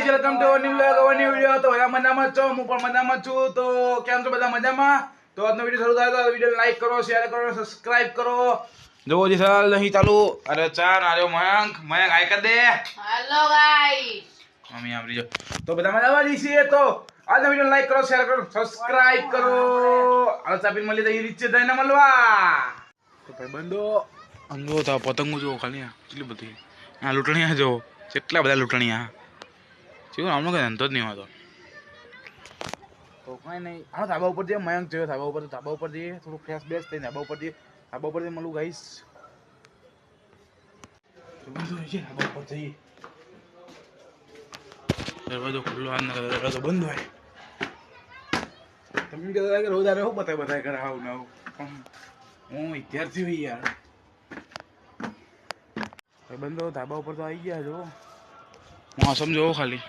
Guys welcome to new vlog new video. તો બધા મજામાં છો, હું પણ મજામાં છું. તો કેમ છો બધા મજામાં? તો આજનો વિડિયો શરૂ થાય તો વિડિયો લાઈક કરો, શેર કરો, સબસ્ક્રાઇબ કરો. જો જી સાલ નહીં ચાલુ. અરે ચા નાર્યો મયંક આઈ કર દે. હેલો ગાઈસ, મમ્મી આવરી જો. તો બધા મજામાં છીએ. તો આજનો વિડિયો લાઈક કરો, શેર કરો, સબસ્ક્રાઇબ કરો. આ ચાપી મળી તો રીચ થઈને મળવા. તો ભાઈ બંધો અંગો તો પતંગો જો ખાલી કેટલી બધી આ લૂંટણીયા જો કેટલા બધા લૂંટણીયા શું આમનો કઈ ધંધો જ નહીં હોતો. તો કઈ નહીં હા ધાબા ઉપર જઈએ. મયંક જોયો ધાબા ઉપર જઈએ થોડું ફ્રેશ બેસ થઈને ધાબા ઉપર જઈએ. ધાબા ઉપર જઈએ મળું ગાઈસ. ધાબા ઉપર જઈએ. દરવાજો ખુલ્લો હાથ ના દરવાજો બંધ હોય. તમે કહેતા કે રોજ આરે હું બતાય કરે આવું ને આવું પણ હું વિદ્યાર્થી હોય યાર. બંધો ધાબા ઉપર તો આવી ગયા જો. હા સમજો ખાલી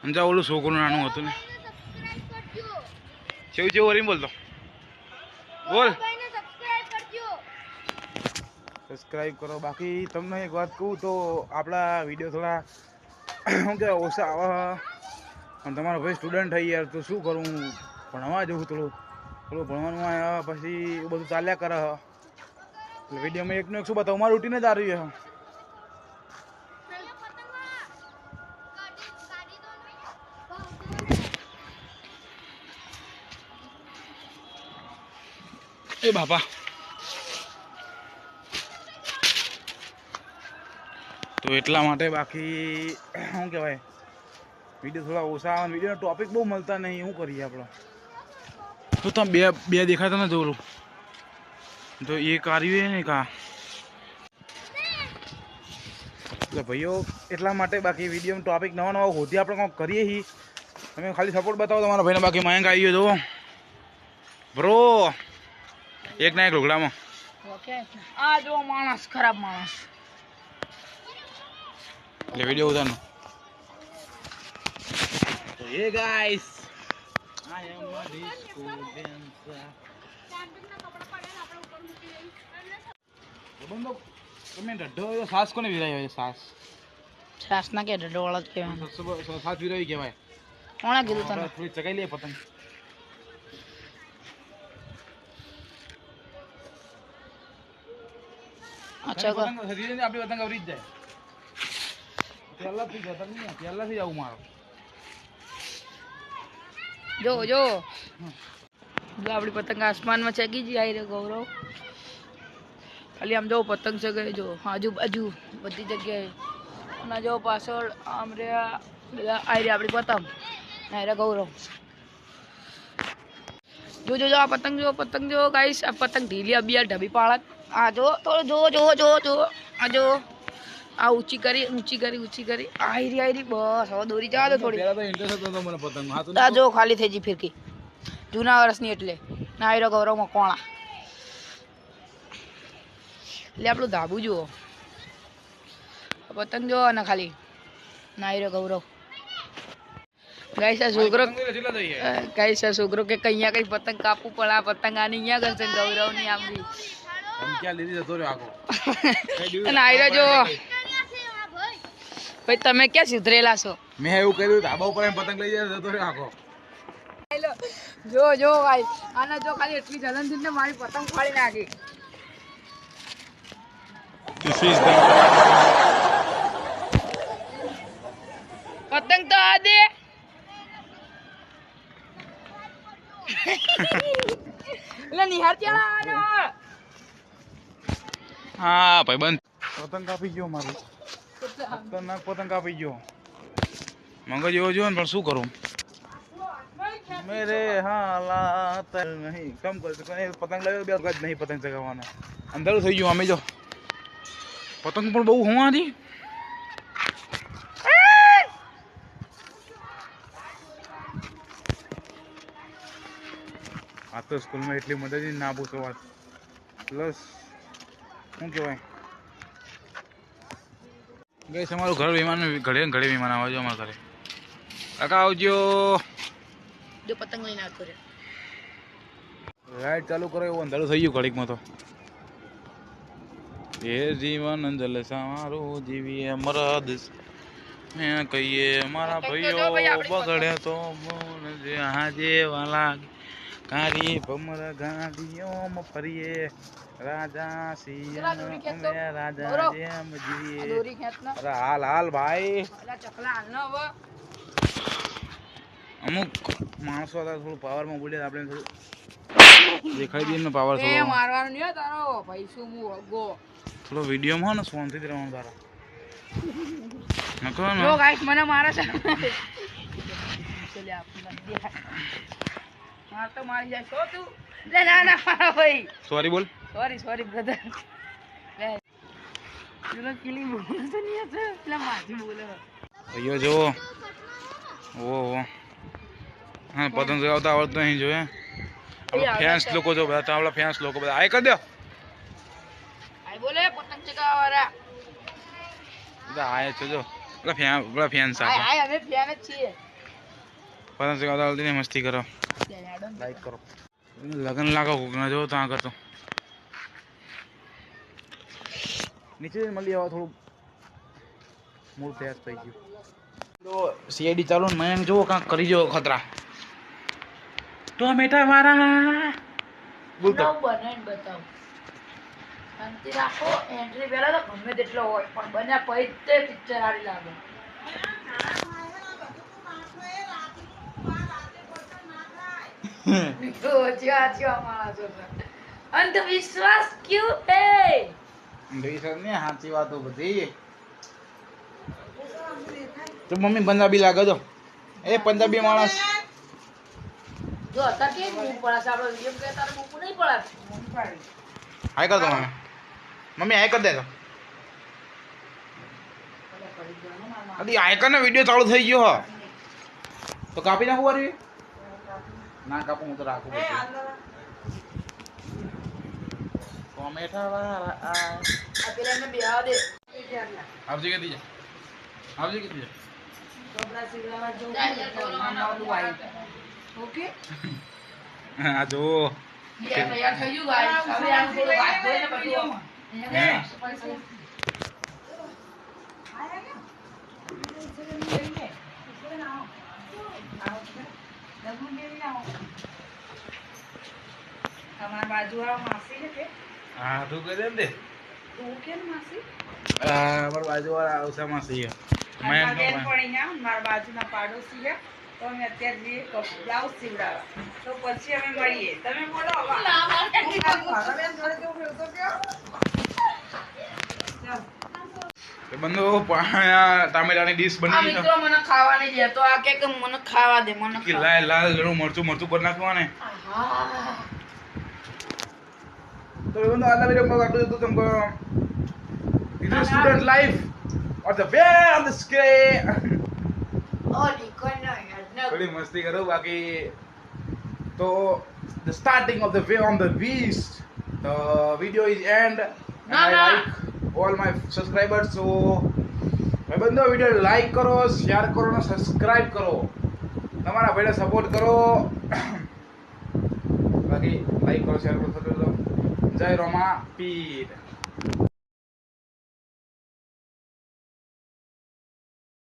સમજા ઓલું છોકરું નાનું હતું ને કેવું કેવું વરી બોલતો બોલ સબસ્ક્રાઈબ કરો. બાકી તમને એક વાત કહું તો આપણા વિડીયો થોડા શું કહેવાય ઓછા આવે અને તમારો ભાઈ સ્ટુડન્ટ થઈ યાર તો શું કરું ભણવા જવું થોડું ભણવાનું આવે પછી એ બધું ચાલ્યા કરે. એટલે વિડીયોમાં એકનું એક શું બતાવું મારું રૂટીન જ આવી છે. એ બાપા તો એટલા માટે બાકી શું કહેવાય વિડીયો થોડા ઓછા આવે. વિડીયોનો ટોપિક બહુ મળતા નહીં. શું કરીએ આપણે તો તમે બે દેખાતા ને જોરું તો એ કાર્યું ને કા એટલે ભાઈઓ એટલા માટે બાકી વિડીયો ટોપિક નવા હોતી આપણે કંઈક કરીએ છીએ. તમે ખાલી સપોર્ટ બતાવો તમારા ભાઈને. બાકી મયંક આવી ગયો જો બ્રો એક ના એક લુગડામાં આ જો માણસ ખરાબ માણસ એટલે વિડીયો ઉતારનો. તો hey guys I am a disco dancer. બંધો તમે ઢઢો સાસ કોને વિરાય હોય? છાસ ના કે ડડો વાળા જ કહેવાય. સાસ વિરાય કહેવાય. કોણે કીધું તને? થોડી ચગાઈ લે પતંગ. અચ્છા પતંગ આપણી પતંગ આવરી જ જાય. પહેલાથી આવું મારો જો આપણી પતંગ આસમાનમાં ચગી જઈ આવી રહ્યો ગૌરવ. ખાલી આમ જો પતંગ ચગે જો આજુબાજુ બધી જગ્યાએ. અને જો પાછળ આમ રહ્યા બધા આવી રહ્યા આપણી પતંગ આવી રહ્યા ગૌરવ. જો આ પતંગ જો ગાઈસ. આ પતંગ ઢીલી અબિયાર ઢબી પાડત. આ જો થોડો જો આ જો આ ઊંચી કરી આઈ રહી બસ. હવે દોરી જવા દો થોડી. આ જો ખાલી થઈ ગઈ ફિરકી જૂના વર્ષની એટલે ના આવી રહ્યો ગૌરવ મકવાણા. એટલે આપણું ધાબુ જુઓ પતંગ જો ને ખાલી ના આવી રહ્યો ગૌરવ. ગાઈસ આ છોકરો કે કઈ પતંગ કાપવું પડે. આ પતંગ આની અહીંયા કરશે ગૌરવ ની આમ બી જો ભાઈ તમે ક્યાં સુધરેલા છો? મેં એવું કર્યું ધાબા ઉપર પતંગ લઈ જાય જતો રહ્યો આખો. જો ભાઈ આના જો ખાલી એટલી જલન થી ને મારી પતંગ ફાડી નાખી. પતંગ તો આ દે. એટલે નિહાર ત્યાં હા ભાઈ બંધ પતંગ કાપી ગયો મારું. ખતરનાક પતંગ કાપી ગયો. મગજ એવો જોયો ને પણ શું કરું મેરે હાલાત નહીં કમ કરી પતંગ લાવ્યો બે જ નહીં પતંગ ચગાવવાના. અંધારું થઈ ગયું અમે જો પતંગ પણ બહુ હોવાથી આ તો સ્કૂલમાં એટલી મદદ ના પૂછો વાત. પ્લસ શું કહેવાય ગઈ તમારું ઘર વિમાન ઘડે વિમાન આવજો અમારા ઘરે. કાકા આવજો. જો પતંગ લઈને આવતો રે. લાઈટ ચાલુ કરો એવું અંધારું થઈ ગયું ઘડીકમાં તો. એ જીવન જલસા મારું જીવીએ મરદ હે કહીએ મારા કંઈક તો ભાઈઓ જો ભાઈ આપણી બગડ્યા તો મોન જે હાજે વાલા કારી ભમર ગાંધીઓમ ફરીએ રાજા ચલા દોરી સિંહ ખેંચતો. અમે રાજા ગૌરવ. જેમ આ જીવીએ દોરી ખેંચના. અરે હાલ હાલ ભાઈ અલા ચકલા હાલ ના હવે. અમુક માણસો હતા થોડું પાવરમાં બોલ્યા આપણે થોડું દેખાડી દઈએ ને પાવર એ થોડો મારવાનું નહીં હો તારો ભાઈ શું હું વગો. થોડો વિડીયોમાં ને શાંતિથી રહેવાનું તારા નકો ને જો ગાઈસ મને મારે છે. ચલ્યા આપણને દેખાય. માર તો મારી જાય છો તું. લે ના ના મારા ભાઈ. સોરી બોલ સોરી બ્રધર. લે. તું કિલી બોલ તો નહીં છે. પેલા માજી બોલે. ભાઈઓ જો ઓહો હા પતંગ ચગાવતા આવડતું નહીં જો હે આપણા ફેન્સ લોકો જો બધા આપણા ફેન્સ લોકો બધા આય કરી દો આઈ બોલે પતંગ ચગાવવાળા. બધા આય છે જો પેલા ફેન્સ હાય આપણા હાય અમે ફેન જ છીએ. પતંગ ચગાવતા આવડતી નહીં મસ્તી કરો લાઈક કરો લગન લાગો કોકના જો ત્યાં કરતો નીચે મળી આવા થોડું મૂળ ફ્રેશ થઈ ગયું તો સીઆઈડી ચાલુ ને મેં જોવો કાંક કરી જો ખતરા ટોમેટા વાળા બોલતો બનાવીને બતાવ. શાંતિ રાખો. એન્ટ્રી પહેલા તો ગમે તેટલો હોય પણ બન્યા પછી તે પિક્ચર સારી લાગે. અંધવિશ્વાસ ક્યું હે? ને સાચી વાતો બધી તો મમ્મી પંજાબી લાગે જો એ પંજાબી માણસ જો અત્યારે કેમ મૂક પડાશે આપણો વિડીયો કે તારે મૂકવું નહીં પડાશે. હાય કર દો મમ્મી મમ્મી હાય કર દે તો અલી આયકન વિડિયો ચાલુ થઈ ગયો હો તો કાપી નાખું વારી ના કાપું હું તો રાખું ટોમેટા વાળા આ પેલા બેહવા દે. આવજી કે દીજે આવજી કે દીજે કપડા સીવડાવવા જવું હોય. ઓકે આ જો તૈયાર થઈ ગયું ગાઈસ. હવે આમ થોડું વાત હોય ને બધું. હે? તમારા બાજુ વાળા માસી છે કે હા તું કહી દે ને તું કેમ માસી? અમાર બાજુ વાળા આવસામાં છે મારા બેનપણી છે, મારા બાજુના પાડોશી છે. તો અમે અત્યારે જઈએ બ્લાઉઝ સીવડાવવા. તો પછી અમે મળીએ. તમે બોલો હવે. મારા બેન જોડે કેવું થયું તો કયો? તો બંધો ટામેટાની ડીશ આ બની છે મિત્રો મને ખાવા નહીં દે તો આ કે મને ખાવા દે મને કે ખાવા. લાલ જણું મરચું મરચું કરી નાખવા ને આહા. તો બંધો આજના વિડીયો માં આટલું હતું તમને This is student life or the way on the scale ઓ ડીકોન નો યાર થોડી મસ્તી કરું બાકી તો the starting of the way on the beast the video is end and I like all my subscribers so ભાઈ બંધો વિડીયો લાઈક કરો share કરો અને સબસ્ક્રાઇબ કરો તમારા ભાઈને સપોર્ટ કરો બાકી લાઈક કરો શેર કરો જય રોમા પીર